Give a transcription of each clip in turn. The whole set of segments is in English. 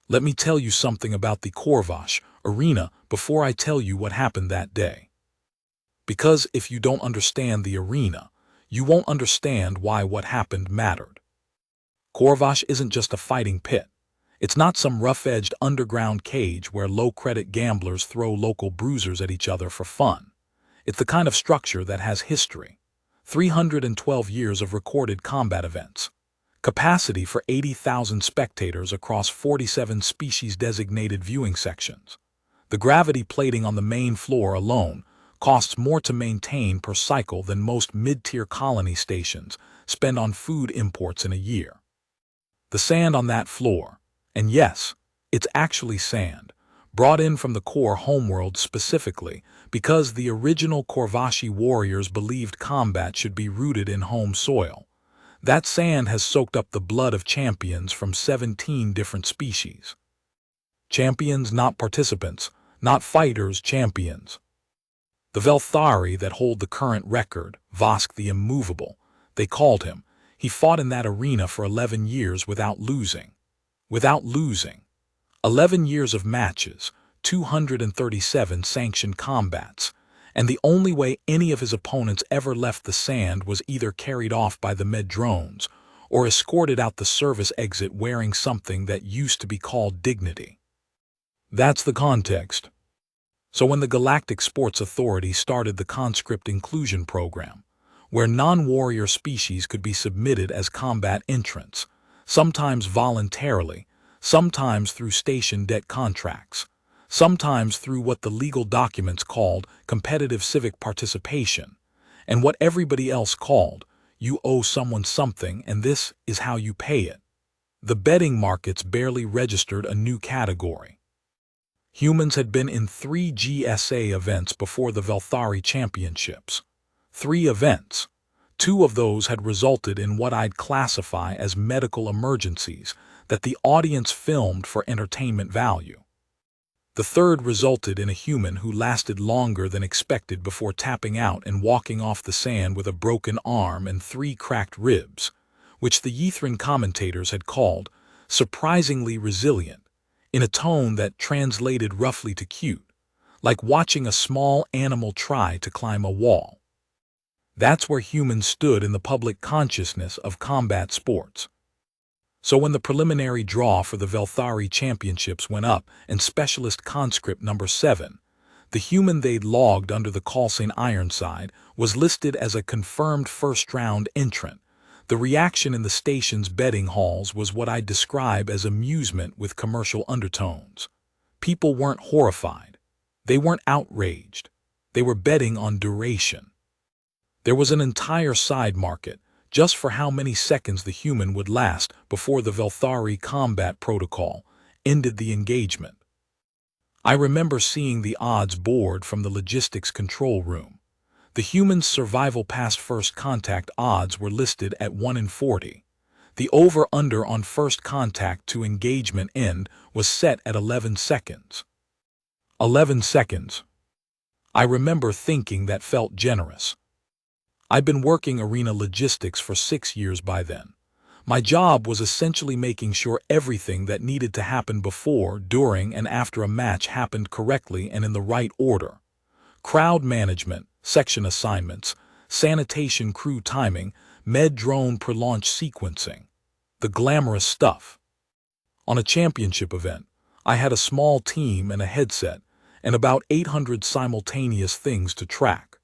Let me tell you something about the Corvash arena before I tell you what happened that day. Because if you don't understand the arena, you won't understand why what happened mattered. Corvash isn't just a fighting pit. It's not some rough-edged underground cage where low-credit gamblers throw local bruisers at each other for fun. It's the kind of structure that has history. 312 years of recorded combat events. Capacity for 80,000 spectators across 47 species-designated viewing sections. The gravity plating on the main floor alone costs more to maintain per cycle than most mid-tier colony stations spend on food imports in a year. The sand on that floor, and yes, it's actually sand, brought in from the core homeworld specifically because the original Corvashi warriors believed combat should be rooted in home soil. That sand has soaked up the blood of champions from 17 different species. Champions, not participants, not fighters, champions. The Velthari that hold the current record, Vosk the Immovable, they called him. He fought in that arena for 11 years without losing. 11 years of matches, 237 sanctioned combats, and the only way any of his opponents ever left the sand was either carried off by the med drones or escorted out the service exit wearing something that used to be called dignity. That's the context. So when the Galactic Sports Authority started the conscript inclusion program, where non-warrior species could be submitted as combat entrants, sometimes voluntarily, sometimes through station debt contracts, sometimes through what the legal documents called competitive civic participation, and what everybody else called, you owe someone something and this is how you pay it. The betting markets barely registered a new category. Humans had been in 3 GSA events before the Velthari Championships. 3 events. 2 of those had resulted in what I'd classify as medical emergencies that the audience filmed for entertainment value. The third resulted in a human who lasted longer than expected before tapping out and walking off the sand with a broken arm and 3 cracked ribs, which the Ythran commentators had called surprisingly resilient, in a tone that translated roughly to cute, like watching a small animal try to climb a wall. That's where humans stood in the public consciousness of combat sports. So when the preliminary draw for the Velthari Championships went up and Specialist Conscript number 7, the human they'd logged under the Colsane Ironside was listed as a confirmed first-round entrant, the reaction in the station's betting halls was what I'd describe as amusement with commercial undertones. People weren't horrified. They weren't outraged. They were betting on duration. There was an entire side market just for how many seconds the human would last before the Velthari combat protocol ended the engagement. I remember seeing the odds board from the logistics control room. The human's survival past first contact odds were listed at 1 in 40. The over-under on first contact to engagement end was set at 11 seconds. 11 seconds. I remember thinking that felt generous. I'd been working arena logistics for 6 years by then. My job was essentially making sure everything that needed to happen before, during, and after a match happened correctly and in the right order. Crowd management, section assignments, sanitation crew timing, med drone per-launch sequencing. The glamorous stuff. On a championship event, I had a small team and a headset, and about 800 simultaneous things to track.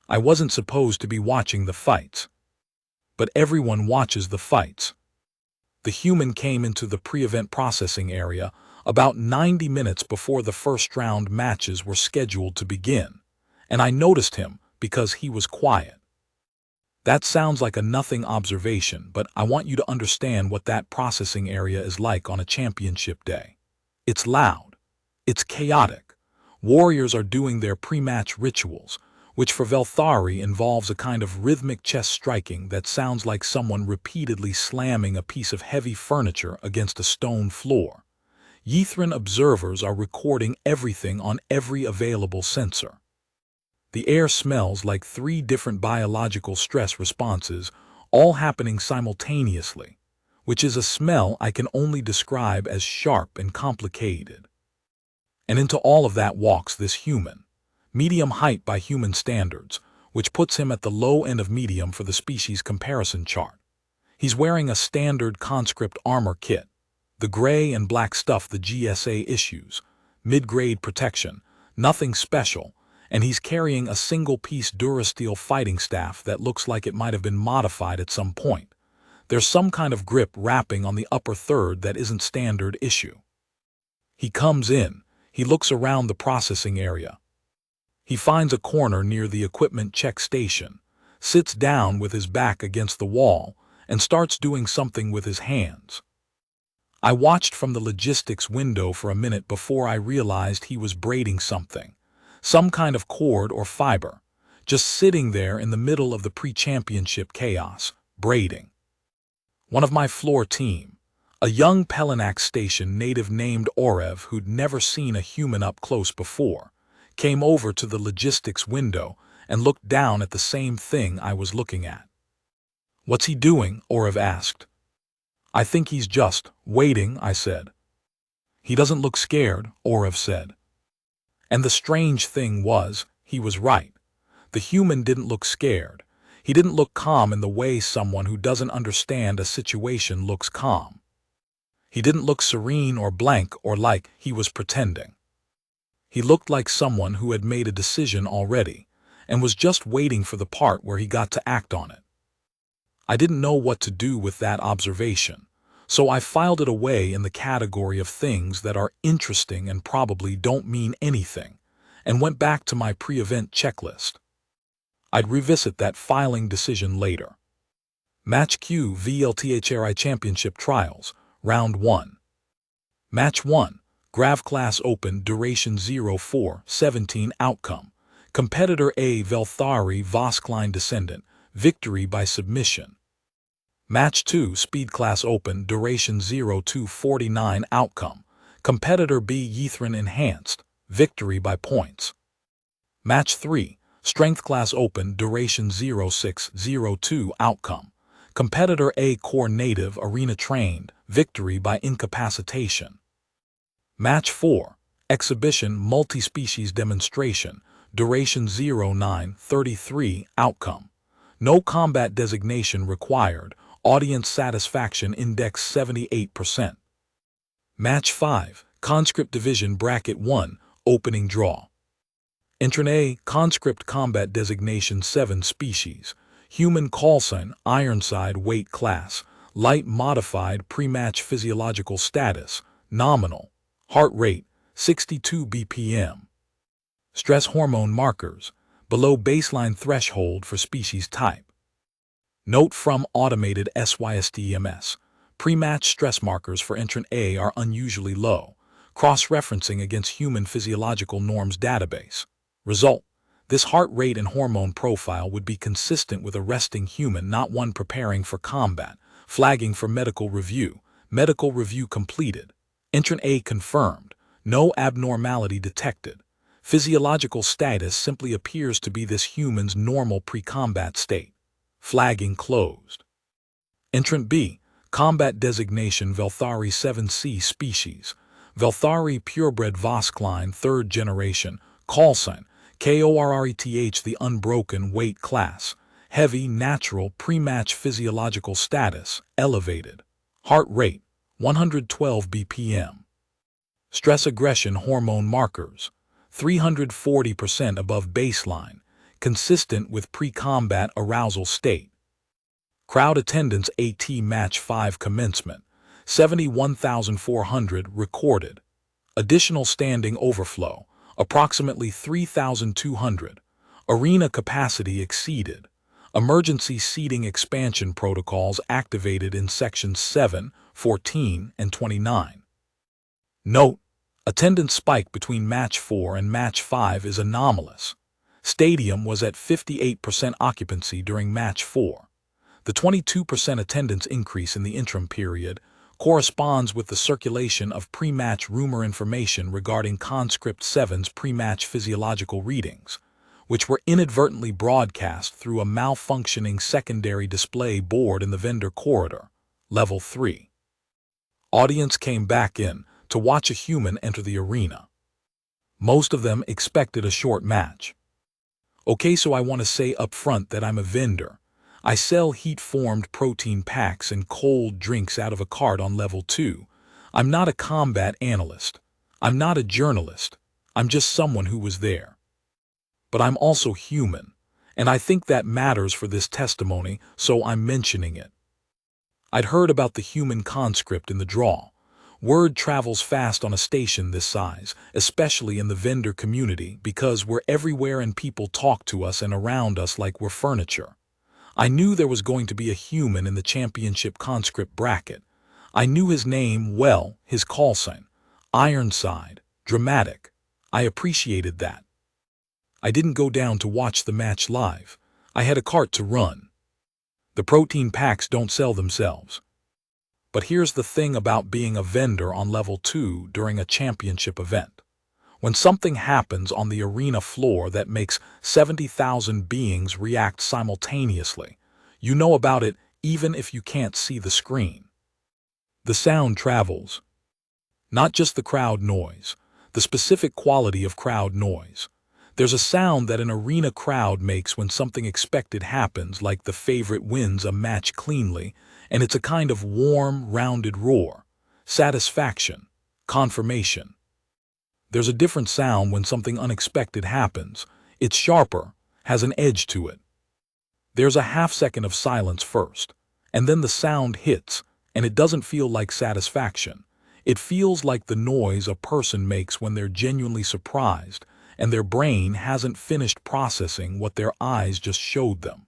I wasn't supposed to be watching the fights. But everyone watches the fights. The human came into the pre-event processing area about 90 minutes before the first-round matches were scheduled to begin, and I noticed him because he was quiet. That sounds like a nothing observation, but I want you to understand what that processing area is like on a championship day. It's loud. It's chaotic. Warriors are doing their pre-match rituals, which for Velthari involves a kind of rhythmic chest striking that sounds like someone repeatedly slamming a piece of heavy furniture against a stone floor. Ythran observers are recording everything on every available sensor. The air smells like 3 different biological stress responses, all happening simultaneously, which is a smell I can only describe as sharp and complicated. And into all of that walks this human, medium height by human standards, which puts him at the low end of medium for the species comparison chart. He's wearing a standard conscript armor kit, the gray and black stuff the GSA issues, mid-grade protection, nothing special, and he's carrying a single-piece Durasteel fighting staff that looks like it might have been modified at some point. There's some kind of grip wrapping on the upper third that isn't standard issue. He comes in, he looks around the processing area. He finds a corner near the equipment check station, sits down with his back against the wall, and starts doing something with his hands. I watched from the logistics window for a minute before I realized he was braiding something, some kind of cord or fiber, just sitting there in the middle of the pre-championship chaos, braiding. One of my floor team, a young Pelenax station native named Orev who'd never seen a human up close before, came over to the logistics window and looked down at the same thing I was looking at. "What's he doing?" Orev asked. "I think he's just waiting," I said. "He doesn't look scared," Orev said. And the strange thing was, he was right. The human didn't look scared. He didn't look calm in the way someone who doesn't understand a situation looks calm. He didn't look serene or blank or like he was pretending. He looked like someone who had made a decision already and was just waiting for the part where he got to act on it. I didn't know what to do with that observation, so I filed it away in the category of things that are interesting and probably don't mean anything, and went back to my pre-event checklist. I'd revisit that filing decision later. Match Q VLTHRI Championship Trials, Round 1. Match 1, Grav Class Open, Duration 04-17 Outcome. Competitor A Velthari Voskline Descendant, Victory by Submission. Match 2, Speed Class Open, Duration 02-49 Outcome. Competitor B Ythrin Enhanced, Victory by Points. Match 3, Strength Class Open, Duration 06-02 Outcome. Competitor A Core Native Arena Trained, Victory by Incapacitation. Match 4, Exhibition Multi-Species Demonstration, Duration 09-33 Outcome. No combat designation required, Audience Satisfaction Index 78%. Match 5, Conscript Division Bracket 1, Opening Draw. Entrant A, Conscript Combat Designation 7 Species, Human Call Sign, Ironside Weight Class, Light Modified Pre-Match Physiological Status, Nominal, Heart Rate, 62 BPM. Stress Hormone Markers, below baseline threshold for species type. Note from Automated SYSTEMS, pre-match stress markers for entrant A are unusually low, cross-referencing against Human Physiological Norms database. Result: this heart rate and hormone profile would be consistent with a resting human, not one preparing for combat. Flagging for medical review completed. Entrant A confirmed, no abnormality detected. Physiological status simply appears to be this human's normal pre-combat state. Flagging closed. Entrant B, Combat Designation Velthari 7C Species, Velthari Purebred Voskline 3rd Generation, Call Sign, KORRETH the Unbroken Weight Class, Heavy Natural Pre-Match Physiological Status, Elevated, Heart Rate, 112 BPM. Stress Aggression Hormone Markers, 340% above baseline, consistent with pre-combat arousal state. Crowd attendance AT Match 5 commencement, 71,400 recorded. Additional standing overflow, approximately 3,200. Arena capacity exceeded. Emergency seating expansion protocols activated in Sections 7, 14, and 29. Note: attendance spike between Match 4 and Match 5 is anomalous. Stadium was at 58% occupancy during Match 4. The 22% attendance increase in the interim period corresponds with the circulation of pre-match rumor information regarding Conscript 7's pre-match physiological readings, which were inadvertently broadcast through a malfunctioning secondary display board in the vendor corridor. Level 3. Audience came back in to watch a human enter the arena. Most of them expected a short match. Okay, so I want to say up front that I'm a vendor. I sell heat-formed protein packs and cold drinks out of a cart on Level 2. I'm not a combat analyst. I'm not a journalist. I'm just someone who was there. But I'm also human, and I think that matters for this testimony, so I'm mentioning it. I'd heard about the human conscript in the draw. Word travels fast on a station this size, especially in the vendor community, because we're everywhere and people talk to us and around us like we're furniture. I knew there was going to be a human in the championship conscript bracket. I knew his name well, his call sign. Ironside, dramatic. I appreciated that. I didn't go down to watch the match live. I had a cart to run. The protein packs don't sell themselves. But here's the thing about being a vendor on Level 2 during a championship event. When something happens on the arena floor that makes 70,000 beings react simultaneously, you know about it even if you can't see the screen. The sound travels. Not just the crowd noise, the specific quality of crowd noise. There's a sound that an arena crowd makes when something expected happens, like the favorite wins a match cleanly, and it's a kind of warm, rounded roar. Satisfaction. Confirmation. There's a different sound when something unexpected happens. It's sharper, has an edge to it. There's a half-second of silence first, and then the sound hits, and it doesn't feel like satisfaction. It feels like the noise a person makes when they're genuinely surprised, and their brain hasn't finished processing what their eyes just showed them.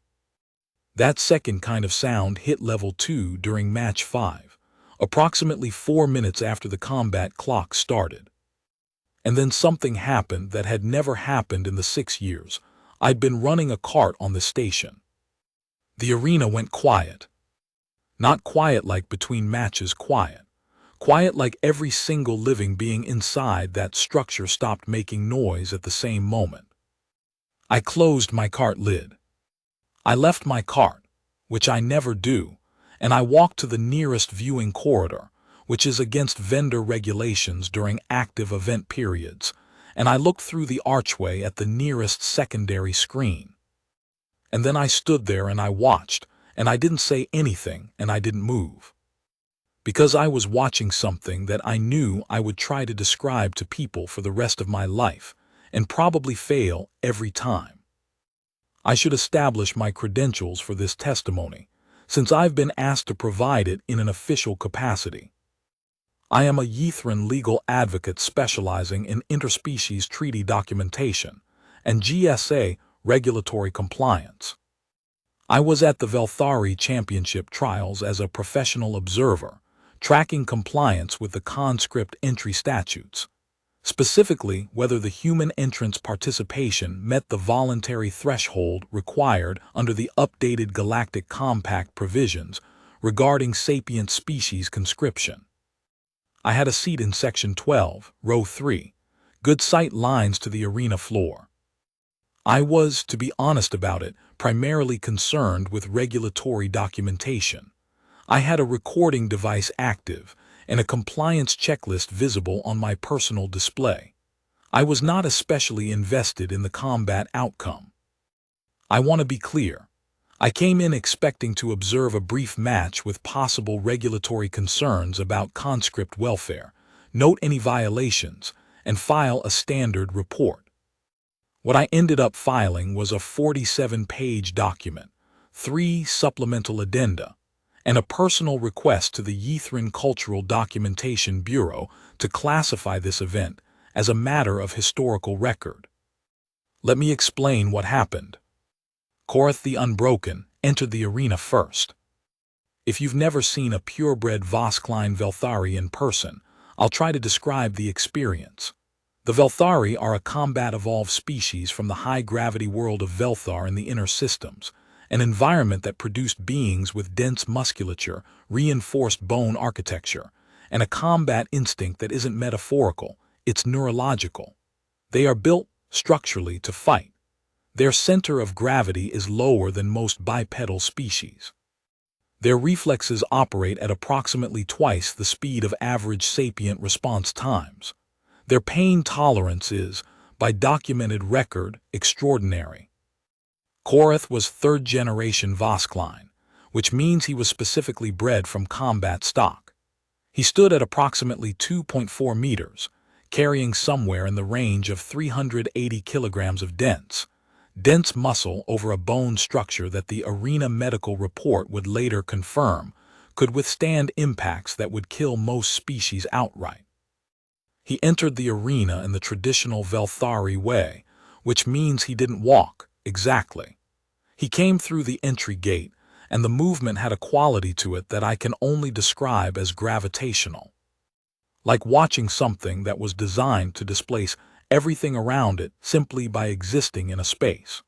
That second kind of sound hit Level 2 during Match 5, approximately 4 minutes after the combat clock started. And then something happened that had never happened in the 6 years I'd been running a cart on the station. The arena went quiet. Not quiet like between matches quiet. Quiet like every single living being inside that structure stopped making noise at the same moment. I closed my cart lid. I left my cart, which I never do, and I walked to the nearest viewing corridor, which is against vendor regulations during active event periods, and I looked through the archway at the nearest secondary screen. And then I stood there and I watched, and I didn't say anything and I didn't move. Because I was watching something that I knew I would try to describe to people for the rest of my life, and probably fail every time. I should establish my credentials for this testimony, since I've been asked to provide it in an official capacity. I am a Ythran legal advocate specializing in interspecies treaty documentation and GSA regulatory compliance. I was at the Velthari Championship trials as a professional observer, tracking compliance with the conscript entry statutes, specifically whether the human entrance participation met the voluntary threshold required under the updated Galactic Compact provisions regarding sapient species conscription. I had a seat in Section 12, Row 3, good sight lines to the arena floor. I was, to be honest about it, primarily concerned with regulatory documentation. I had a recording device active and a compliance checklist visible on my personal display. I was not especially invested in the combat outcome. I want to be clear. I came in expecting to observe a brief match with possible regulatory concerns about conscript welfare, note any violations, and file a standard report. What I ended up filing was a 47-page document, 3 supplemental addenda, and a personal request to the Ythran Cultural Documentation Bureau to classify this event as a matter of historical record. Let me explain what happened. Korath the Unbroken entered the arena first. If you've never seen a purebred Voskline Velthari in person, I'll try to describe the experience. The Velthari are a combat-evolved species from the high-gravity world of Velthar in the inner systems, an environment that produced beings with dense musculature, reinforced bone architecture, and a combat instinct that isn't metaphorical, it's neurological. They are built, structurally, to fight. Their center of gravity is lower than most bipedal species. Their reflexes operate at approximately twice the speed of average sapient response times. Their pain tolerance is, by documented record, extraordinary. Korath was third-generation Voskline, which means he was specifically bred from combat stock. He stood at approximately 2.4 meters, carrying somewhere in the range of 380 kilograms of dense muscle over a bone structure that the Arena medical report would later confirm could withstand impacts that would kill most species outright. He entered the arena in the traditional Velthari way, which means he didn't walk, exactly. He came through the entry gate, and the movement had a quality to it that I can only describe as gravitational. Like watching something that was designed to displace everything around it simply by existing in a space.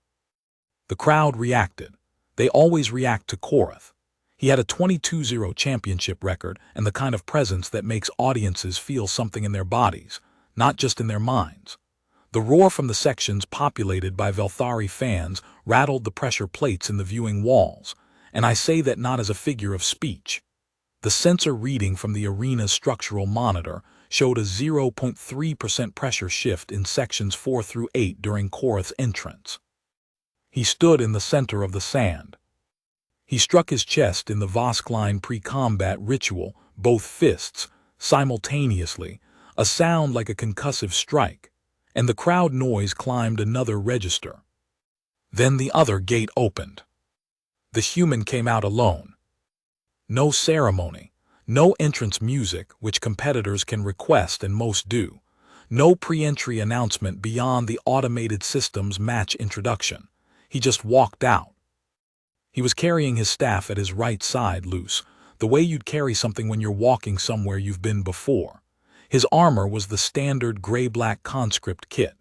The crowd reacted. They always react to Korath. He had a 22-0 championship record and the kind of presence that makes audiences feel something in their bodies, not just in their minds. The roar from the sections populated by Velthari fans rattled the pressure plates in the viewing walls, and I say that not as a figure of speech. The sensor reading from the arena's structural monitor showed a 0.3% pressure shift in sections 4 through 8 during Korath's entrance. He stood in the center of the sand. He struck his chest in the Voskline pre-combat ritual, both fists, simultaneously, a sound like a concussive strike, and the crowd noise climbed another register. Then the other gate opened. The human came out alone. No ceremony, no entrance music, which competitors can request and most do, no pre-entry announcement beyond the automated system's match introduction. He just walked out. He was carrying his staff at his right side loose, the way you'd carry something when you're walking somewhere you've been before. His armor was the standard gray-black conscript kit.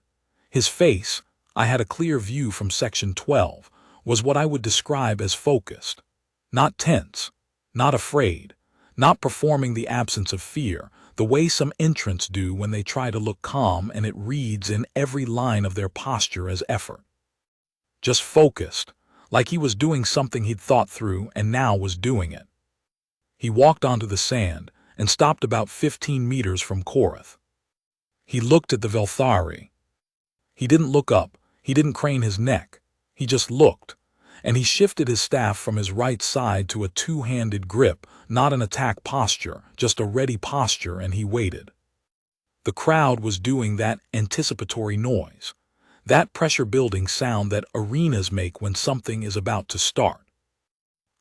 His face, I had a clear view from Section 12, was what I would describe as focused. Not tense, not afraid, not performing the absence of fear, the way some entrants do when they try to look calm and it reads in every line of their posture as effort. Just focused, like he was doing something he'd thought through and now was doing it. He walked onto the sand and stopped about 15 meters from Korath. He looked at the Velthari. He didn't look up, he didn't crane his neck, he just looked, and he shifted his staff from his right side to a two-handed grip, not an attack posture, just a ready posture, and he waited. The crowd was doing that anticipatory noise, that pressure-building sound that arenas make when something is about to start.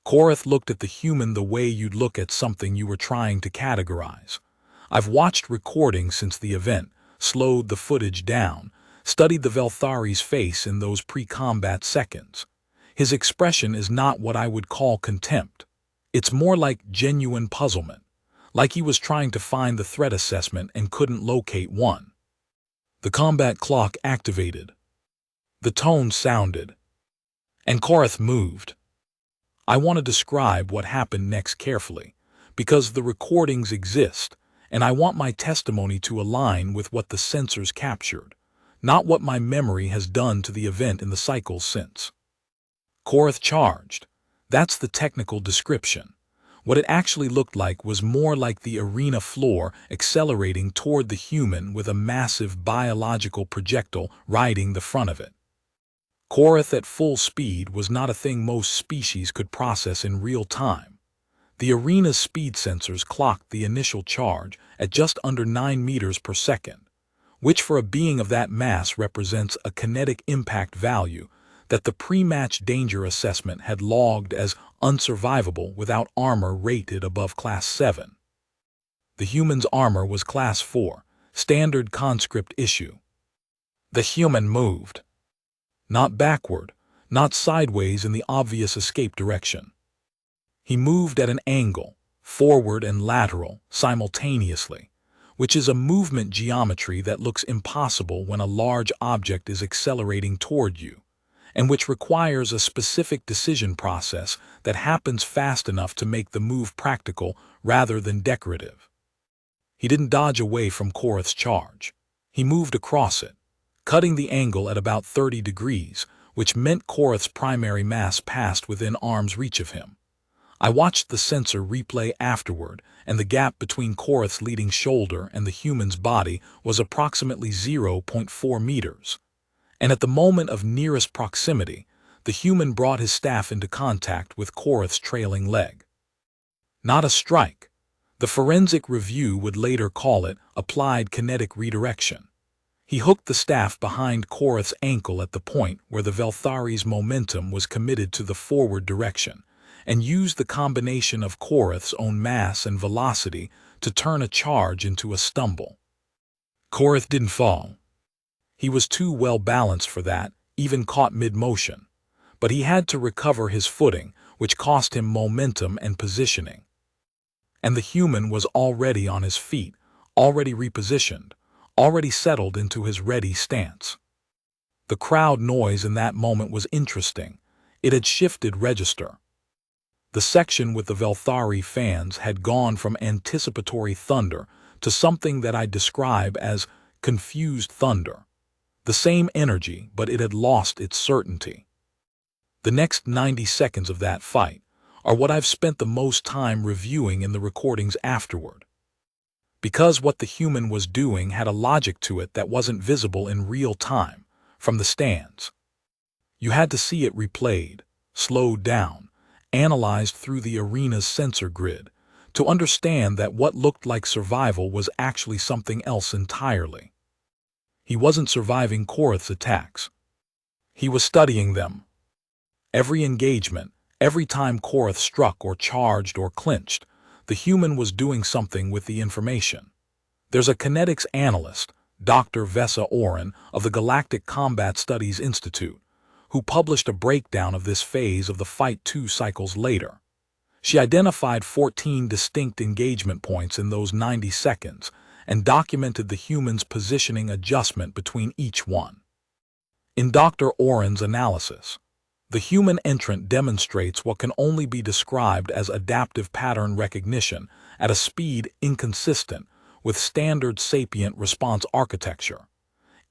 Korath looked at the human the way you'd look at something you were trying to categorize. I've watched recordings since the event, slowed the footage down, studied the Velthari's face in those pre-combat seconds. His expression is not what I would call contempt. It's more like genuine puzzlement, like he was trying to find the threat assessment and couldn't locate one. The combat clock activated. The tone sounded. And Korath moved. I want to describe what happened next carefully, because the recordings exist, and I want my testimony to align with what the sensors captured, not what my memory has done to the event in the cycles since. Korath charged. That's the technical description. What it actually looked like was more like the arena floor accelerating toward the human with a massive biological projectile riding the front of it. Korath at full speed was not a thing most species could process in real time. The arena's speed sensors clocked the initial charge at just under 9 meters per second, which for a being of that mass represents a kinetic impact value that the pre-match danger assessment had logged as unsurvivable without armor rated above Class 7. The human's armor was Class 4, standard conscript issue. The human moved. Not backward, not sideways in the obvious escape direction. He moved at an angle, forward and lateral, simultaneously, which is a movement geometry that looks impossible when a large object is accelerating toward you, and which requires a specific decision process that happens fast enough to make the move practical rather than decorative. He didn't dodge away from Korath's charge. He moved across it, cutting the angle at about 30 degrees, which meant Korath's primary mass passed within arm's reach of him. I watched the sensor replay afterward, and the gap between Korath's leading shoulder and the human's body was approximately 0.4 meters. And at the moment of nearest proximity, the human brought his staff into contact with Korath's trailing leg. Not a strike. The forensic review would later call it applied kinetic redirection. He hooked the staff behind Korath's ankle at the point where the Velthari's momentum was committed to the forward direction, and used the combination of Korath's own mass and velocity to turn a charge into a stumble. Korath didn't fall. He was too well balanced for that, even caught mid-motion. But he had to recover his footing, which cost him momentum and positioning. And the human was already on his feet, already repositioned, already settled into his ready stance. The crowd noise in that moment was interesting. It had shifted register. The section with the Velthari fans had gone from anticipatory thunder to something that I'd describe as confused thunder. The same energy, but it had lost its certainty. The next 90 seconds of that fight are what I've spent the most time reviewing in the recordings afterward. Because what the human was doing had a logic to it that wasn't visible in real time, from the stands. You had to see it replayed, slowed down, analyzed through the arena's sensor grid, to understand that what looked like survival was actually something else entirely. He wasn't surviving Korath's attacks. He was studying them. Every engagement, every time Korath struck or charged or clinched, the human was doing something with the information. There's a kinetics analyst, Dr. Vesa Oren of the Galactic Combat Studies Institute, who published a breakdown of this phase of the fight 2 cycles later. She identified 14 distinct engagement points in those 90 seconds and documented the human's positioning adjustment between each one. In Dr. Oren's analysis, the human entrant demonstrates what can only be described as adaptive pattern recognition at a speed inconsistent with standard sapient response architecture.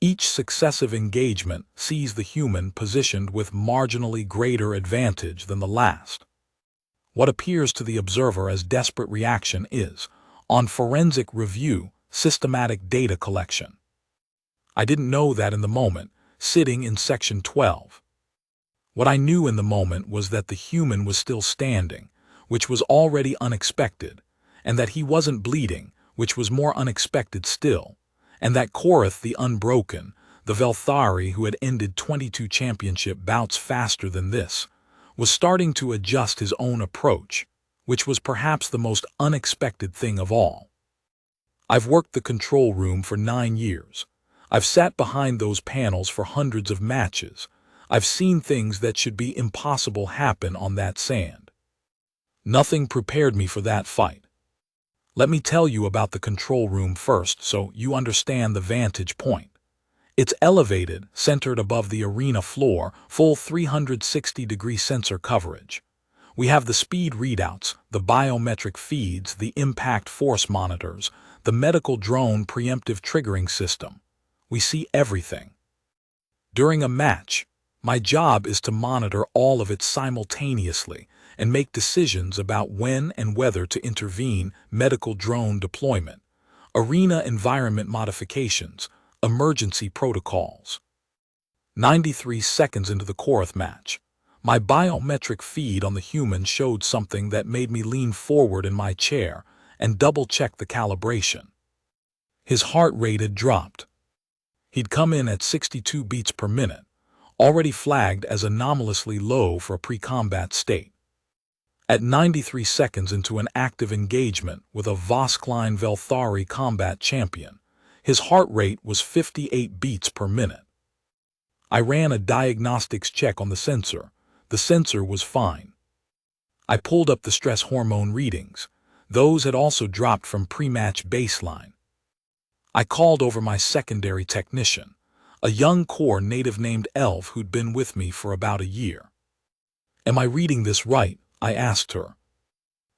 Each successive engagement sees the human positioned with marginally greater advantage than the last. What appears to the observer as desperate reaction is, on forensic review, systematic data collection. I didn't know that in the moment, sitting in Section 12. What I knew in the moment was that the human was still standing, which was already unexpected, and that he wasn't bleeding, which was more unexpected still, and that Korath the Unbroken, the Velthari who had ended 22 championship bouts faster than this, was starting to adjust his own approach, which was perhaps the most unexpected thing of all. I've worked the control room for 9 years. I've sat behind those panels for hundreds of matches. I've seen things that should be impossible happen on that sand. Nothing prepared me for that fight. Let me tell you about the control room first so you understand the vantage point. It's elevated, centered above the arena floor, full 360-degree sensor coverage. We have the speed readouts, the biometric feeds, the impact force monitors, the medical drone preemptive triggering system. We see everything. During a match, my job is to monitor all of it simultaneously and make decisions about when and whether to intervene, medical drone deployment, arena environment modifications, emergency protocols. 93 seconds into the Korath match, my biometric feed on the human showed something that made me lean forward in my chair and double-check the calibration. His heart rate had dropped. He'd come in at 62 beats per minute, already flagged as anomalously low for a pre-combat state. At 93 seconds into an active engagement with a Voskline Velthari combat champion, his heart rate was 58 beats per minute. I ran a diagnostics check on the sensor. The sensor was fine. I pulled up the stress hormone readings. Those had also dropped from pre-match baseline. I called over my secondary technician, a young core native named Elf who'd been with me for about a year. "Am I reading this right?" I asked her.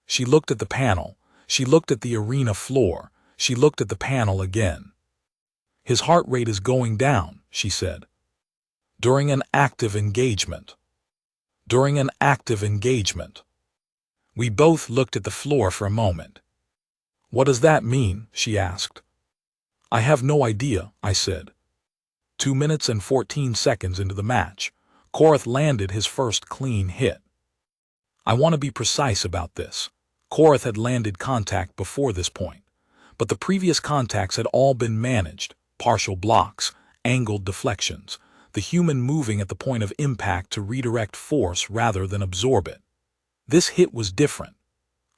She looked at the panel. She looked at the arena floor. She looked at the panel again. "His heart rate is going down," she said. "During an active engagement. During an active engagement." We both looked at the floor for a moment. "What does that mean?" she asked. "I have no idea," I said. 2 minutes and 14 seconds into the match, Korath landed his first clean hit. I want to be precise about this. Korath had landed contact before this point, but the previous contacts had all been managed: partial blocks, angled deflections, the human moving at the point of impact to redirect force rather than absorb it. This hit was different.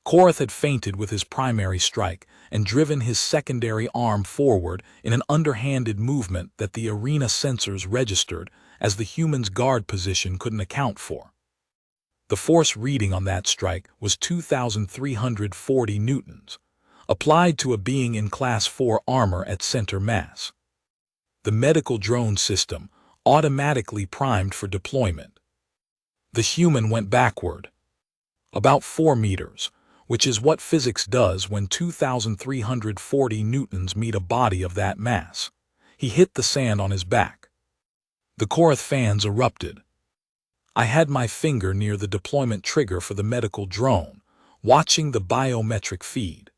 Korath had feinted with his primary strike and driven his secondary arm forward in an underhanded movement that the arena sensors registered as the human's guard position couldn't account for. The force reading on that strike was 2,340 newtons, applied to a being in Class 4 armor at center mass. The medical drone system automatically primed for deployment. The human went backward, about 4 meters, which is what physics does when 2,340 newtons meet a body of that mass. He hit the sand on his back. The Korath fans erupted. I had my finger near the deployment trigger for the medical drone, watching the biometric feed.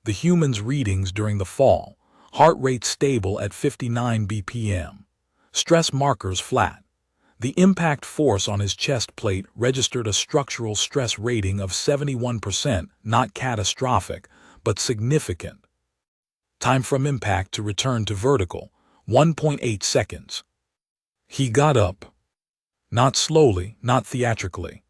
The human's readings during the fall: heart rate stable at 59 BPM, stress markers flat. The impact force on his chest plate registered a structural stress rating of 71%, not catastrophic, but significant. Time from impact to return to vertical: 1.8 seconds. He got up. Not slowly, not theatrically.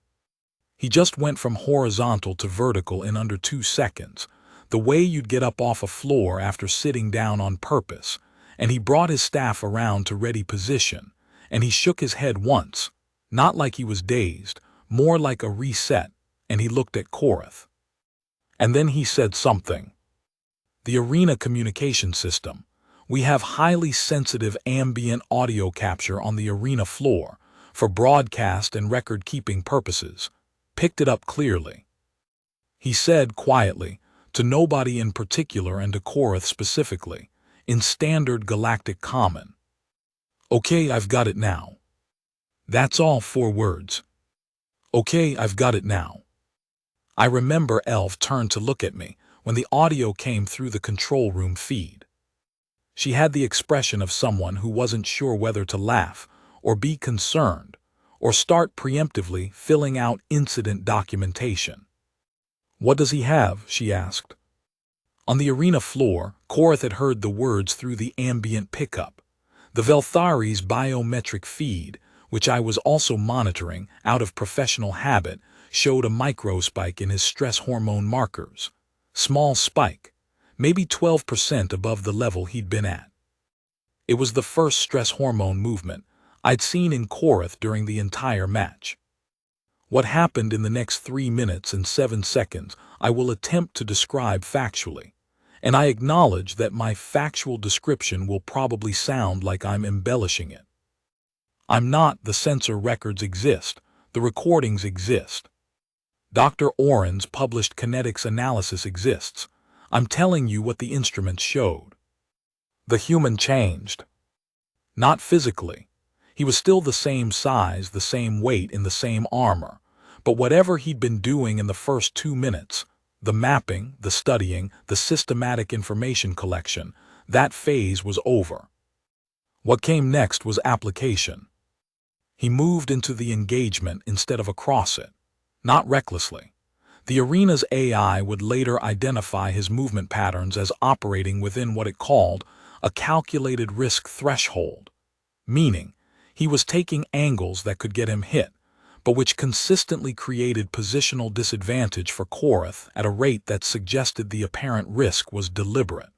He just went from horizontal to vertical in under 2 seconds, the way you'd get up off a floor after sitting down on purpose, and he brought his staff around to ready position, and he shook his head once, not like he was dazed, more like a reset, and he looked at Korath. And then he said something. "The arena communication system. We have highly sensitive ambient audio capture on the arena floor for broadcast and record-keeping purposes. Picked it up clearly." He said quietly, to nobody in particular and to Korath specifically, in standard galactic common. "Okay, I've got it now." That's all 4 words. "Okay, I've got it now." I remember Elf turned to look at me when the audio came through the control room feed. She had the expression of someone who wasn't sure whether to laugh or be concerned or start preemptively filling out incident documentation. "What does he have?" she asked. On the arena floor, Korath had heard the words through the ambient pickup. The Velthari's biometric feed, which I was also monitoring out of professional habit, showed a microspike in his stress hormone markers. Small spike, maybe 12% above the level he'd been at. It was the first stress hormone movement I'd seen in Korath during the entire match. What happened in the next 3 minutes and 7 seconds I will attempt to describe factually, and I acknowledge that my factual description will probably sound like I'm embellishing it. I'm not. The sensor records exist, the recordings exist. Dr. Oren's published kinetics analysis exists. I'm telling you what the instruments showed. The human changed. Not physically. He was still the same size, the same weight, in the same armor, but whatever he'd been doing in the first 2 minutes, the mapping, the studying, the systematic information collection, that phase was over. What came next was application. He moved into the engagement instead of across it, not recklessly. The arena's AI would later identify his movement patterns as operating within what it called a calculated risk threshold, meaning he was taking angles that could get him hit, but which consistently created positional disadvantage for Korath at a rate that suggested the apparent risk was deliberate.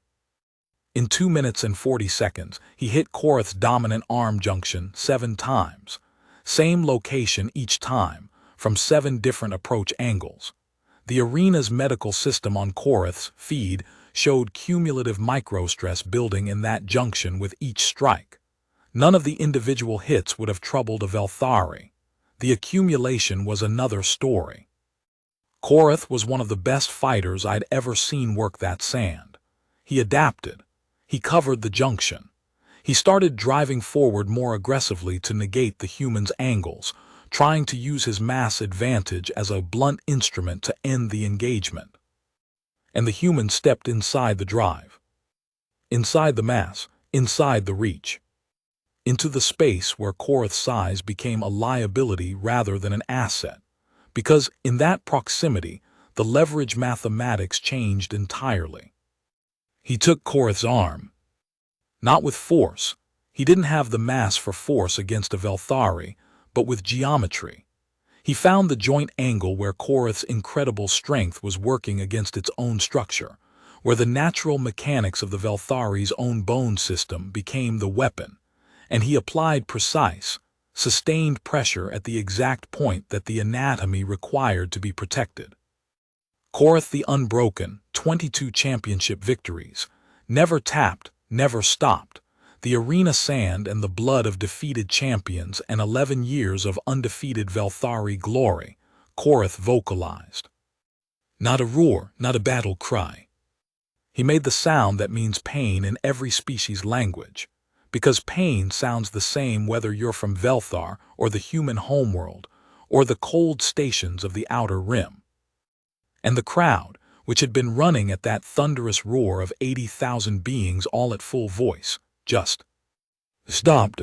In 2 minutes and 40 seconds, he hit Korath's dominant arm junction 7 times, same location each time, from 7 different approach angles. The arena's medical system on Korath's feed showed cumulative microstress building in that junction with each strike. None of the individual hits would have troubled a Velthari. The accumulation was another story. Korath was one of the best fighters I'd ever seen work that sand. He adapted. He covered the junction. He started driving forward more aggressively to negate the human's angles, trying to use his mass advantage as a blunt instrument to end the engagement. And the human stepped inside the drive. Inside the mass, inside the reach. Into the space where Korath's size became a liability rather than an asset. Because in that proximity, the leverage mathematics changed entirely. He took Korath's arm. Not with force. He didn't have the mass for force against a Velthari, but with geometry. He found the joint angle where Korath's incredible strength was working against its own structure, where the natural mechanics of the Velthari's own bone system became the weapon, and he applied precise, sustained pressure at the exact point that the anatomy required to be protected. Korath the Unbroken, 22 championship victories, never tapped, never stopped. The arena sand and the blood of defeated champions and 11 years of undefeated Velthari glory, Korath vocalized. Not a roar, not a battle cry. He made the sound that means pain in every species' language, because pain sounds the same whether you're from Velthar or the human homeworld, or the cold stations of the Outer Rim. And the crowd, which had been running at that thunderous roar of 80,000 beings all at full voice, just stopped.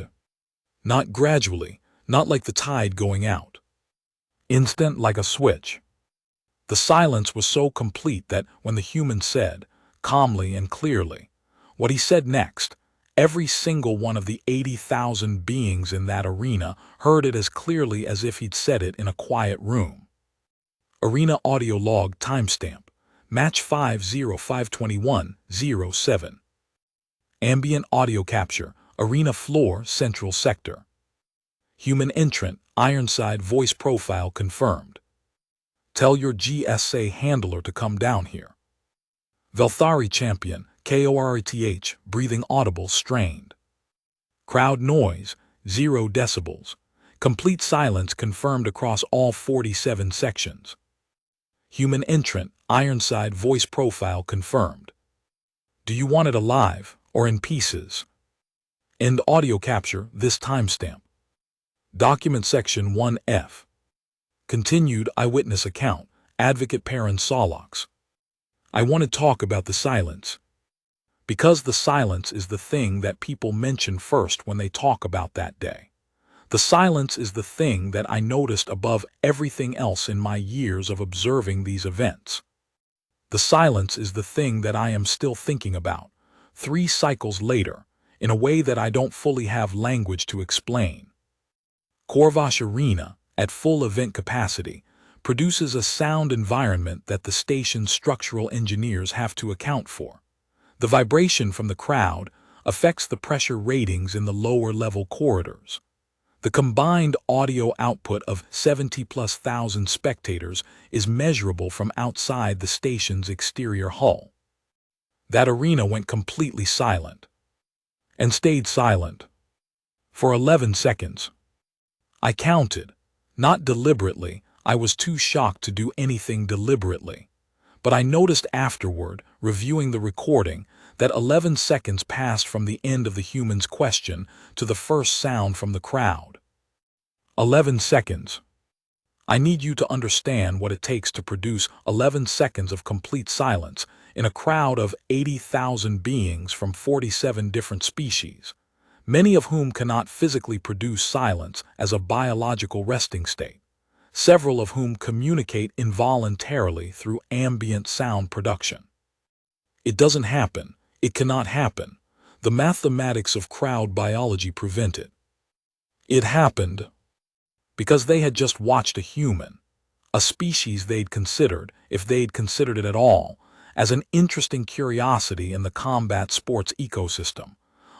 Not gradually, not like the tide going out. Instant like a switch. The silence was so complete that when the human said, calmly and clearly, what he said next, every single one of the 80,000 beings in that arena heard it as clearly as if he'd said it in a quiet room. Arena audio log timestamp, match 50521-07. Ambient audio capture, arena floor, central sector. Human entrant, Ironside voice profile confirmed. Tell your GSA handler to come down here. Velthari champion, KORATH, breathing audible, strained. Crowd noise, 0 decibels. Complete silence confirmed across all 47 sections. Human entrant, Ironside voice profile confirmed. Do you want it alive or in pieces? End audio capture, this timestamp. Document section 1F. Continued eyewitness account, Advocate Perrin Solox. I want to talk about the silence. Because the silence is the thing that people mention first when they talk about that day. The silence is the thing that I noticed above everything else in my years of observing these events. The silence is the thing that I am still thinking about, 3 cycles later, in a way that I don't fully have language to explain. Korvash Arena, at full event capacity, produces a sound environment that the station's structural engineers have to account for. The vibration from the crowd affects the pressure ratings in the lower-level corridors. The combined audio output of 70,000+ spectators is measurable from outside the station's exterior hull. That arena went completely silent. And stayed silent. For 11 seconds. I counted. Not deliberately, I was too shocked to do anything deliberately. But I noticed afterward, reviewing the recording, that 11 seconds passed from the end of the human's question to the first sound from the crowd. 11 seconds. I need you to understand what it takes to produce 11 seconds of complete silence in a crowd of 80,000 beings from 47 different species, many of whom cannot physically produce silence as a biological resting state, several of whom communicate involuntarily through ambient sound production. It doesn't happen. It cannot happen. The mathematics of crowd biology prevent it. It happened because they had just watched a human, a species they'd considered, if they'd considered it at all, as an interesting curiosity in the combat sports ecosystem,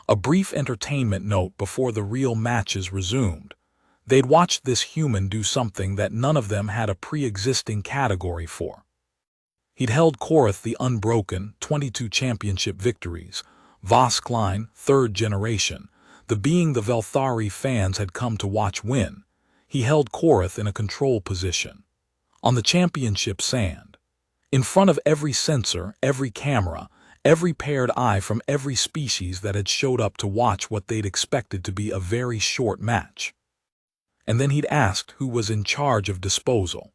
a brief entertainment note before the real matches resumed. They'd watched this human do something that none of them had a pre-existing category for. He'd held Korath the Unbroken, 22 championship victories, Voss Klein, 3rd generation, the being the Velthari fans had come to watch win. He held Korath in a control position, on the championship sand, in front of every sensor, every camera, every paired eye from every species that had showed up to watch what they'd expected to be a very short match. and then he'd asked who was in charge of disposal.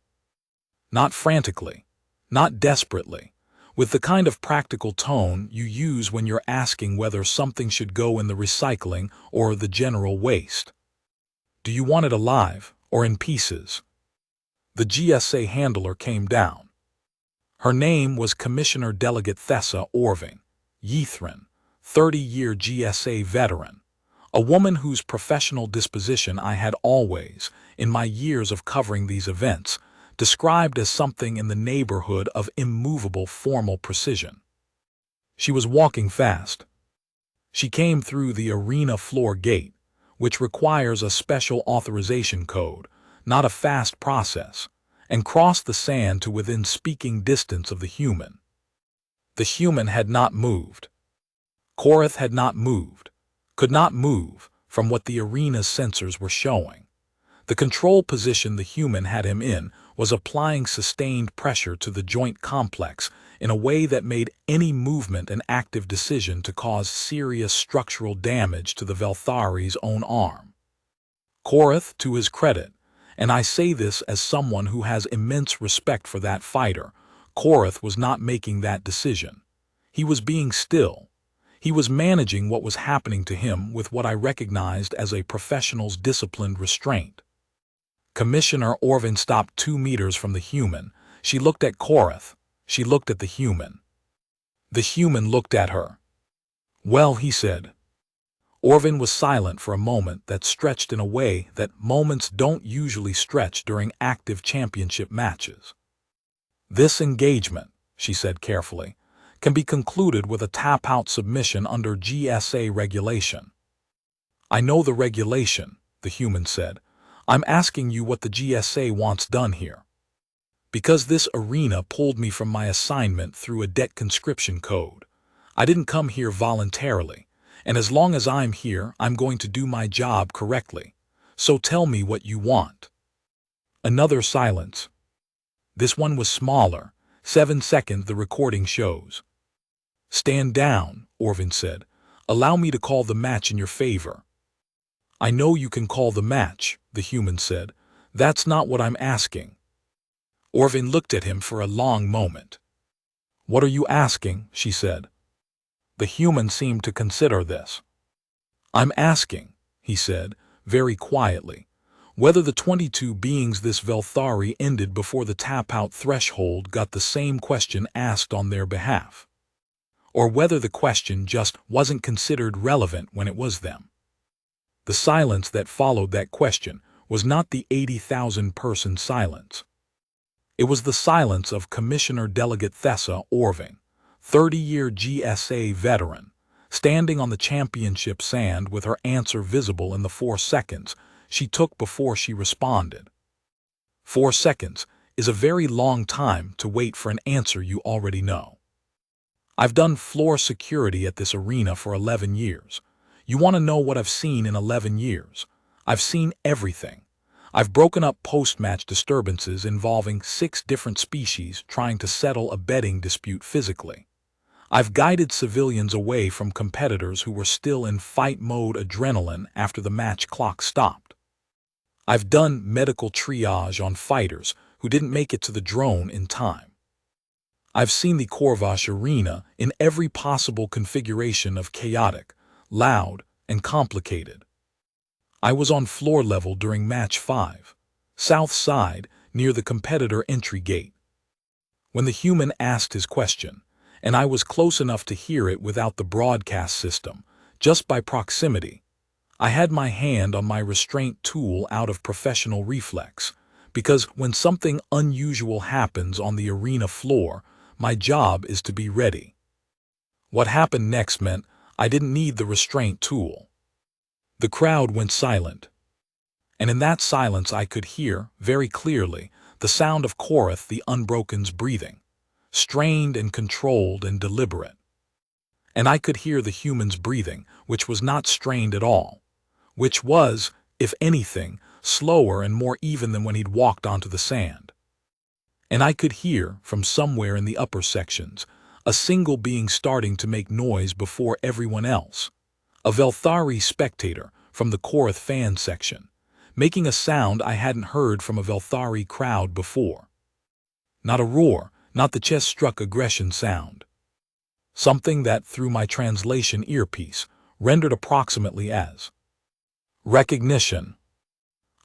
Not frantically, not desperately, with the kind of practical tone you use when you're asking whether something should go in the recycling or the general waste. Do you want it alive or in pieces? The GSA handler came down. Her name was Commissioner Delegate Thessa Orving, Ythrin, 30-year GSA veteran, a woman whose professional disposition I had always, in my years of covering these events, described as something in the neighborhood of immovable formal precision. She was walking fast. She came through the arena floor gate, which requires a special authorization code, not a fast process, and crossed the sand to within speaking distance of the human. The human had not moved. Korath had not moved, could not move from what the arena's sensors were showing. The control position the human had him in was applying sustained pressure to the joint complex in a way that made any movement an active decision to cause serious structural damage to the Velthari's own arm. Korath, to his credit, and I say this as someone who has immense respect for that fighter, Korath was not making that decision. He was being still. He was managing what was happening to him with what I recognized as a professional's disciplined restraint. Commissioner Orvin stopped 2 meters from the human. She looked at Korath. She looked at the human. The human looked at her. "Well," he said. Orvin was silent for a moment that stretched in a way that moments don't usually stretch during active championship matches. "This engagement," she said carefully, "can be concluded with a tap-out submission under GSA regulation." "I know the regulation," the human said. "I'm asking you what the GSA wants done here. Because this arena pulled me from my assignment through a debt conscription code. I didn't come here voluntarily, and as long as I'm here, I'm going to do my job correctly. So tell me what you want." Another silence. This one was smaller, 7 seconds the recording shows. "Stand down," Orvin said. "Allow me to call the match in your favor." "I know you can call the match," the human said. "That's not what I'm asking." Orvin looked at him for a long moment. "What are you asking?" she said. The human seemed to consider this. "I'm asking," he said, very quietly, "whether the 22 beings this Velthari ended before the tap-out threshold got the same question asked on their behalf. Or whether the question just wasn't considered relevant when it was them." The silence that followed that question was not the 80,000-person silence. It was the silence of Commissioner Delegate Thessa Orving, 30-year GSA veteran, standing on the championship sand with her answer visible in the 4 seconds she took before she responded. 4 seconds is a very long time to wait for an answer you already know. I've done floor security at this arena for 11 years. You want to know what I've seen in 11 years? I've seen everything. I've broken up post-match disturbances involving 6 different species trying to settle a betting dispute physically. I've guided civilians away from competitors who were still in fight mode adrenaline after the match clock stopped. I've done medical triage on fighters who didn't make it to the drone in time. I've seen the Korvash arena in every possible configuration of chaotic, loud, and complicated. I was on floor level during match 5, south side near the competitor entry gate. When the human asked his question, and I was close enough to hear it without the broadcast system, just by proximity, I had my hand on my restraint tool out of professional reflex, because when something unusual happens on the arena floor, my job is to be ready. What happened next meant I didn't need the restraint tool. The crowd went silent, and in that silence I could hear, very clearly, the sound of Korath the Unbroken's breathing, strained and controlled and deliberate. And I could hear the human's breathing, which was not strained at all, which was, if anything, slower and more even than when he'd walked onto the sand. And I could hear, from somewhere in the upper sections, a single being starting to make noise before everyone else, a Velthari spectator from the Korath fan section, making a sound I hadn't heard from a Velthari crowd before. Not a roar, not the chest-struck aggression sound. Something that, through my translation earpiece, rendered approximately as recognition.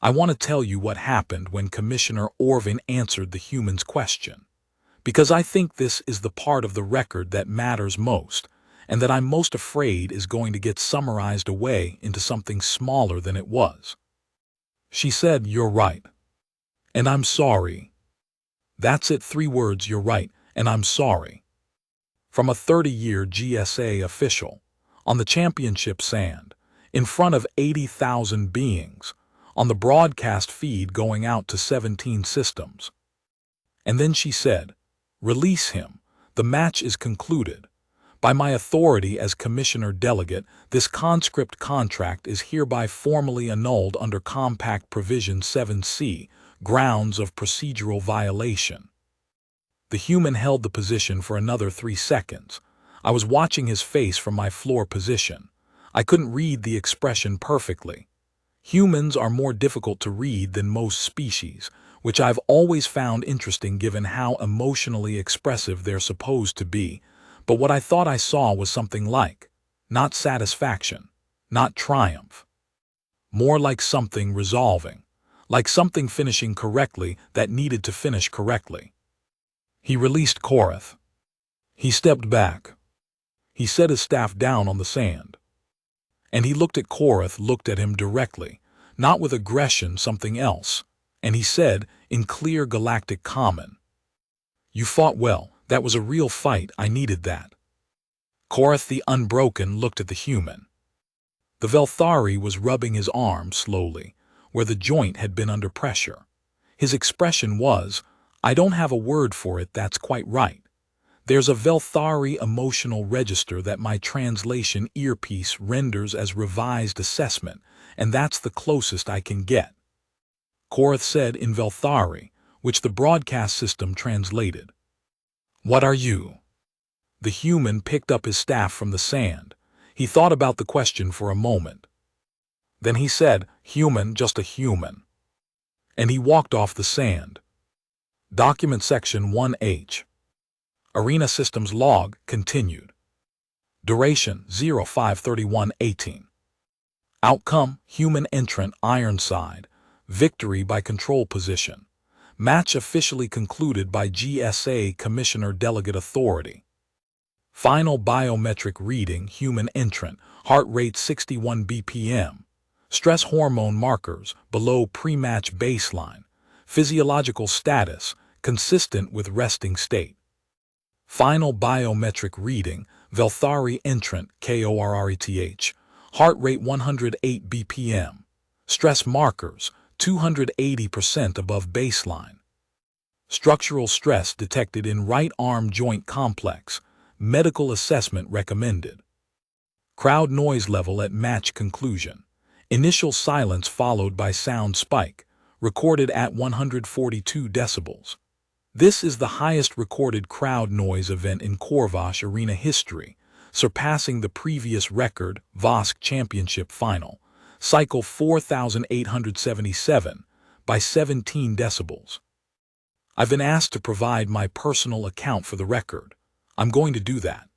I want to tell you what happened when Commissioner Orvin answered the human's question, because I think this is the part of the record that matters most, and that I'm most afraid is going to get summarized away into something smaller than it was. She said, "You're right. And I'm sorry." That's it, 3 words, "You're right, and I'm sorry." From a 30-year GSA official, on the championship sand, in front of 80,000 beings, on the broadcast feed going out to 17 systems. And then she said, "Release him. The match is concluded. By my authority as Commissioner Delegate, this conscript contract is hereby formally annulled under Compact Provision 7C, grounds of procedural violation." The human held the position for another 3 seconds. I was watching his face from my floor position. I couldn't read the expression perfectly. Humans are more difficult to read than most species, which I've always found interesting given how emotionally expressive they're supposed to be. But what I thought I saw was something like, not satisfaction, not triumph. More like something resolving, like something finishing correctly that needed to finish correctly. He released Korath. He stepped back. He set his staff down on the sand. And he looked at Korath, looked at him directly, not with aggression, something else. And he said, in clear galactic common, "You fought well. That was a real fight. I needed that." Korath the Unbroken looked at the human. The Velthari was rubbing his arm slowly, where the joint had been under pressure. His expression was, "I don't have a word for it, that's quite right. There's a Velthari emotional register that my translation earpiece renders as revised assessment, and that's the closest I can get." Korath said in Velthari, which the broadcast system translated, "What are you?" The human picked up his staff from the sand. He thought about the question for a moment. Then he said, "Human, just a human." And he walked off the sand. Document Section 1H. Arena Systems Log continued. Duration 053118. Outcome, Human Entrant Ironside. Victory by control position. Match officially concluded by GSA Commissioner Delegate Authority. Final biometric reading, Human Entrant, heart rate 61 BPM. Stress hormone markers below pre-match baseline. Physiological status consistent with resting state. Final biometric reading, Velthari Entrant, KORRETH, heart rate 108 BPM. Stress markers 280% above baseline. Structural stress detected in right arm joint complex. Medical assessment recommended. Crowd noise level at match conclusion. Initial silence followed by sound spike, recorded at 142 decibels. This is the highest recorded crowd noise event in Corvash Arena history, surpassing the previous record, Vosk Championship Final, cycle 4877, by 17 decibels. I've been asked to provide my personal account for the record. I'm going to do that,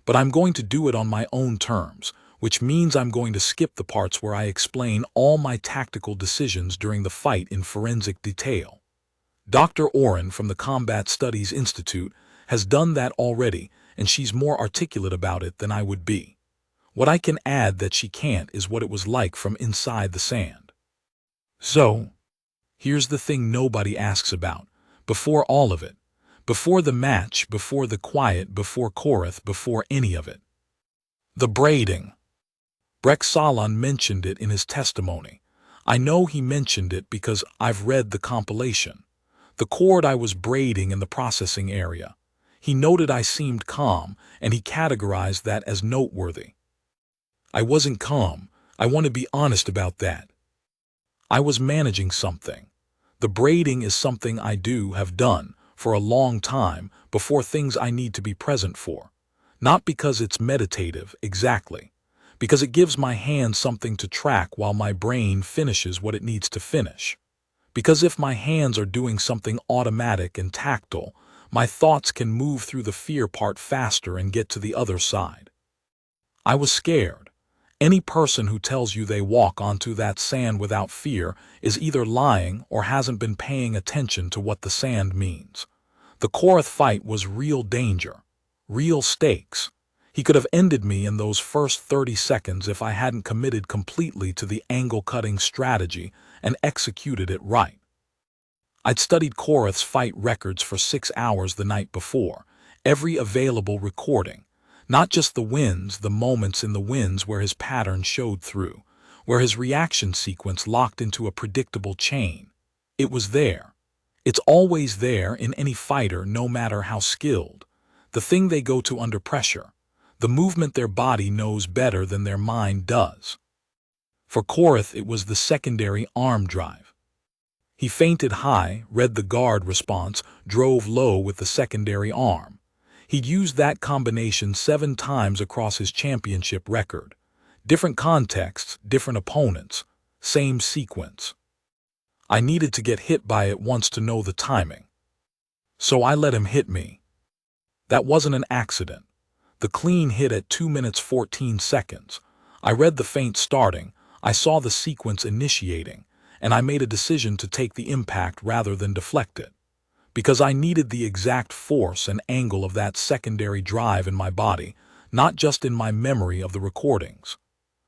but I'm going to do it on my own terms, which means I'm going to skip the parts where I explain all my tactical decisions during the fight in forensic detail. Dr. Oren from the Combat Studies Institute has done that already, and she's more articulate about it than I would be. What I can add that she can't is what it was like from inside the sand. So, here's the thing nobody asks about. Before all of it, before the match, before the quiet, before Korath, before any of it. The braiding. Breck Salon mentioned it in his testimony. I know he mentioned it because I've read the compilation. The cord I was braiding in the processing area. He noted I seemed calm, and he categorized that as noteworthy. I wasn't calm. I want to be honest about that. I was managing something. The braiding is something I have done for a long time before things I need to be present for. Not because it's meditative, exactly. because it gives my hand something to track while my brain finishes what it needs to finish. Because if my hands are doing something automatic and tactile, my thoughts can move through the fear part faster and get to the other side. I was scared. Any person who tells you they walk onto that sand without fear is either lying or hasn't been paying attention to what the sand means. The Korath fight was real danger, real stakes. He could have ended me in those first 30 seconds if I hadn't committed completely to the angle-cutting strategy and executed it right. I'd studied Korath's fight records for 6 hours the night before, every available recording. Not just the wins, the moments in the wins where his pattern showed through, where his reaction sequence locked into a predictable chain. It was there. It's always there in any fighter, no matter how skilled. The thing they go to under pressure. The movement their body knows better than their mind does. For Korath, it was the secondary arm drive. He feinted high, read the guard response, drove low with the secondary arm. He'd used that combination 7 times across his championship record. Different contexts, different opponents, same sequence. I needed to get hit by it once to know the timing. So I let him hit me. That wasn't an accident. The clean hit at 2 minutes 14 seconds. I read the feint starting, I saw the sequence initiating, and I made a decision to take the impact rather than deflect it. Because I needed the exact force and angle of that secondary drive in my body, not just in my memory of the recordings.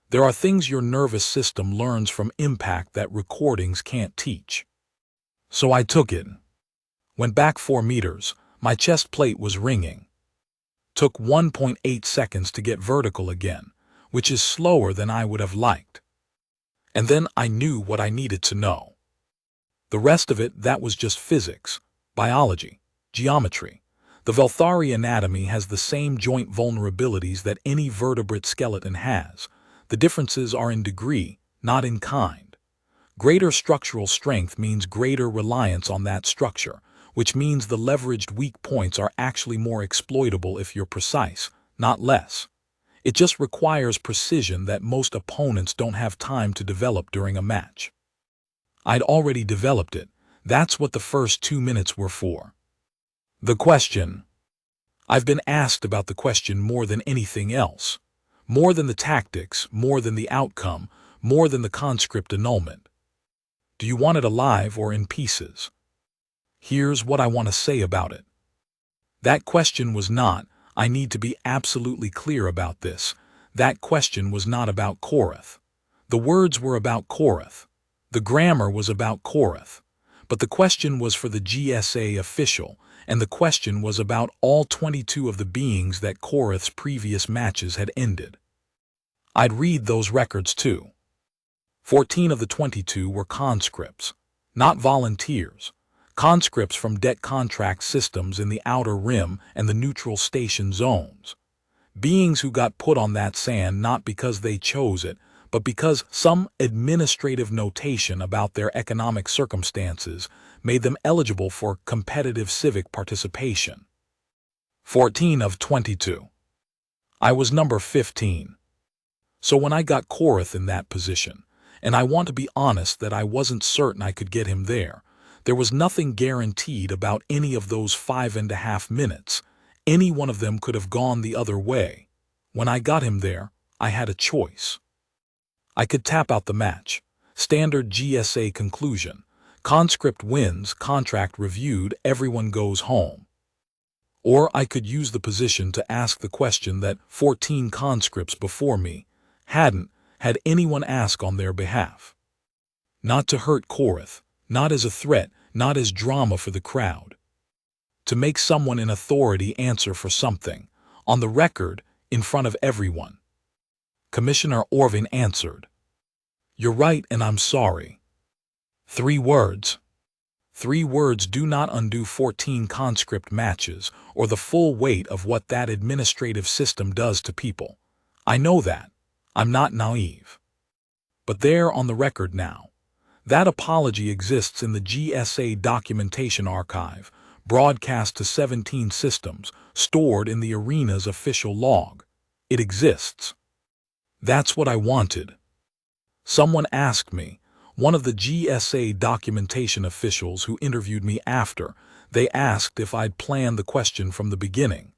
There are things your nervous system learns from impact that recordings can't teach. So I took it. Went back 4 meters, my chest plate was ringing. Took 1.8 seconds to get vertical again, which is slower than I would have liked. And then I knew what I needed to know. The rest of it, that was just physics, biology, geometry. The Velthari anatomy has the same joint vulnerabilities that any vertebrate skeleton has. The differences are in degree, not in kind. Greater structural strength means greater reliance on that structure, which means the leveraged weak points are actually more exploitable if you're precise, not less. It just requires precision that most opponents don't have time to develop during a match. I'd already developed it. That's what the first 2 minutes were for. The question. I've been asked about the question more than anything else. More than the tactics, more than the outcome, more than the conscript annulment. Do you want it alive or in pieces? Here's what I want to say about it. That question was not, I need to be absolutely clear about this, that question was not about Korath. The words were about Korath. The grammar was about Korath. But the question was for the GSA official, and the question was about all 22 of the beings that Korath's previous matches had ended. I'd read those records too. 14 of the 22 were conscripts, not volunteers. Conscripts from debt contract systems in the outer rim and the neutral station zones. Beings who got put on that sand not because they chose it, but because some administrative notation about their economic circumstances made them eligible for competitive civic participation. 14 of 22. I was number 15. So when I got Korath in that position, and I want to be honest that I wasn't certain I could get him there was nothing guaranteed about any of those 5.5 minutes. Any one of them could have gone the other way. When I got him there, I had a choice. I could tap out the match. Standard GSA conclusion. Conscript wins, contract reviewed, everyone goes home. Or I could use the position to ask the question that 14 conscripts before me hadn't had anyone ask on their behalf. Not to hurt Korath, not as a threat, not as drama for the crowd. To make someone in authority answer for something, on the record, in front of everyone. Commissioner Orvin answered. You're right and I'm sorry. 3 words. 3 words do not undo 14 conscript matches or the full weight of what that administrative system does to people. I know that. I'm not naive. But they're on the record now. That apology exists in the GSA documentation archive, broadcast to 17 systems, stored in the arena's official log. It exists. That's what I wanted. Someone asked me, one of the GSA documentation officials who interviewed me after, they asked if I'd planned the question from the beginning,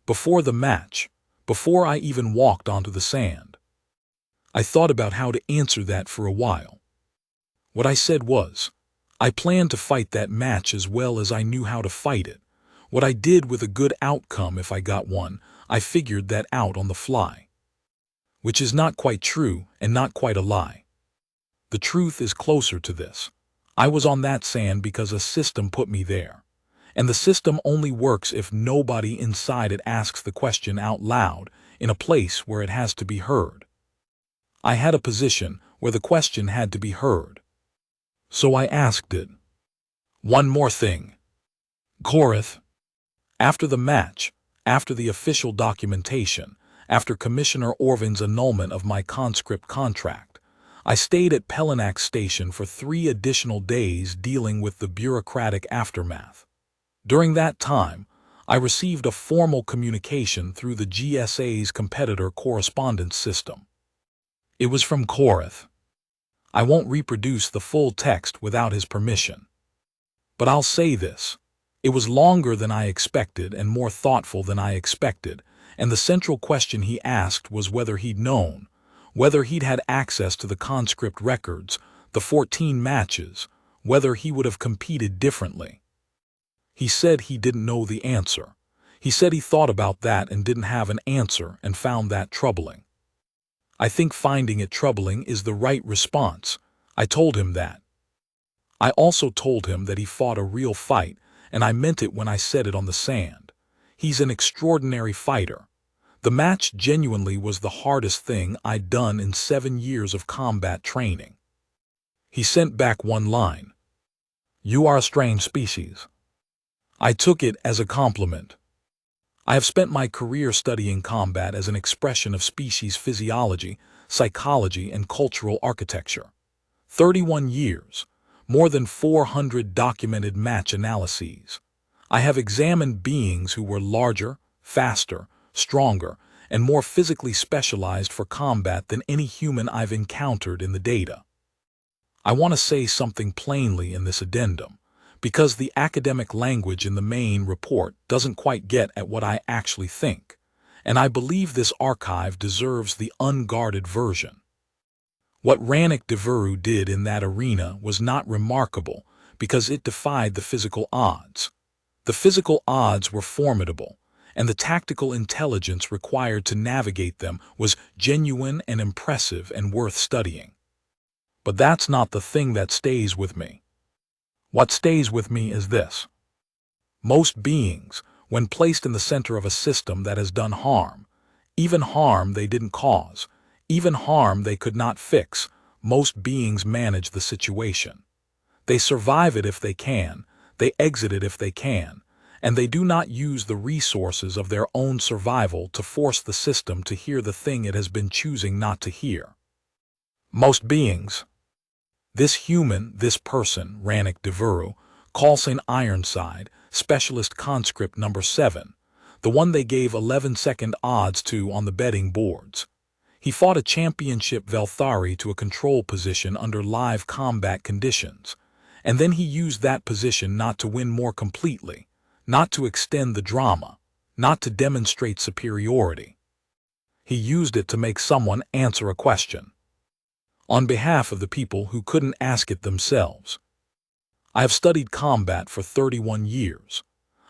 before the match, before I even walked onto the sand. I thought about how to answer that for a while. What I said was, I planned to fight that match as well as I knew how to fight it. What I did with a good outcome if I got one, I figured that out on the fly. Which is not quite true and not quite a lie. The truth is closer to this. I was on that sand because a system put me there. And the system only works if nobody inside it asks the question out loud in a place where it has to be heard. I had a position where the question had to be heard. So I asked it. One more thing. Korath. After the match, after the official documentation, after Commissioner Orvin's annulment of my conscript contract, I stayed at Pelinax Station for 3 additional days dealing with the bureaucratic aftermath. During that time, I received a formal communication through the GSA's competitor correspondence system. It was from Korath. I won't reproduce the full text without his permission. But I'll say this. It was longer than I expected and more thoughtful than I expected, and the central question he asked was whether he'd known, whether he'd had access to the conscript records, the 14 matches, whether he would have competed differently. He said he didn't know the answer. He said he thought about that and didn't have an answer and found that troubling. I think finding it troubling is the right response. I told him that. I also told him that he fought a real fight, and I meant it when I said it on the sand. He's an extraordinary fighter. The match genuinely was the hardest thing I'd done in 7 years of combat training. He sent back one line. You are a strange species. I took it as a compliment. I have spent my career studying combat as an expression of species physiology, psychology, and cultural architecture. 31 years, more than 400 documented match analyses. I have examined beings who were larger, faster, stronger, and more physically specialized for combat than any human I've encountered in the data. I want to say something plainly in this addendum, because the academic language in the main report doesn't quite get at what I actually think, and I believe this archive deserves the unguarded version. What Rannick Devereaux did in that arena was not remarkable because it defied the physical odds. The physical odds were formidable, and the tactical intelligence required to navigate them was genuine and impressive and worth studying. But that's not the thing that stays with me. What stays with me is this. Most beings, when placed in the center of a system that has done harm, even harm they didn't cause, even harm they could not fix, most beings manage the situation. They survive it if they can, they exit it if they can, and they do not use the resources of their own survival to force the system to hear the thing it has been choosing not to hear. Most beings. This human, this person, Rannick Devereaux, Coulson Ironside, Specialist Conscript number 7, the one they gave 11-second odds to on the betting boards. He fought a championship Velthari to a control position under live combat conditions, and then he used that position not to win more completely, not to extend the drama, not to demonstrate superiority. He used it to make someone answer a question. On behalf of the people who couldn't ask it themselves. I have studied combat for 31 years.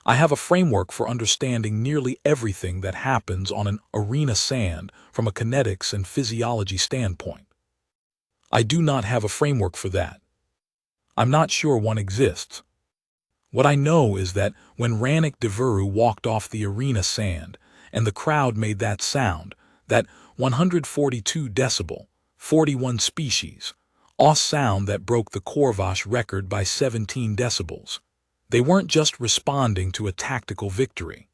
I have a framework for understanding nearly everything that happens on an arena sand from a kinetics and physiology standpoint. I do not have a framework for that. I'm not sure one exists. What I know is that when Rannick Devereaux walked off the arena sand and the crowd made that sound, that 142 decibel, 41 species, sound that broke the Corvash record by 17 decibels, they weren't just responding to a tactical victory.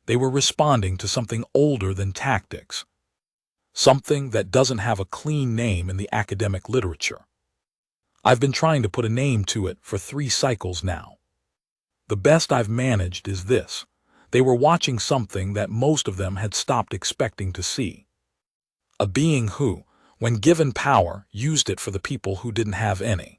They were responding to something older than tactics, something that doesn't have a clean name in the academic literature. I've been trying to put a name to it for 3 cycles now. The best I've managed is this. They were watching something that most of them had stopped expecting to see. a being who, when given power, used it for the people who didn't have any.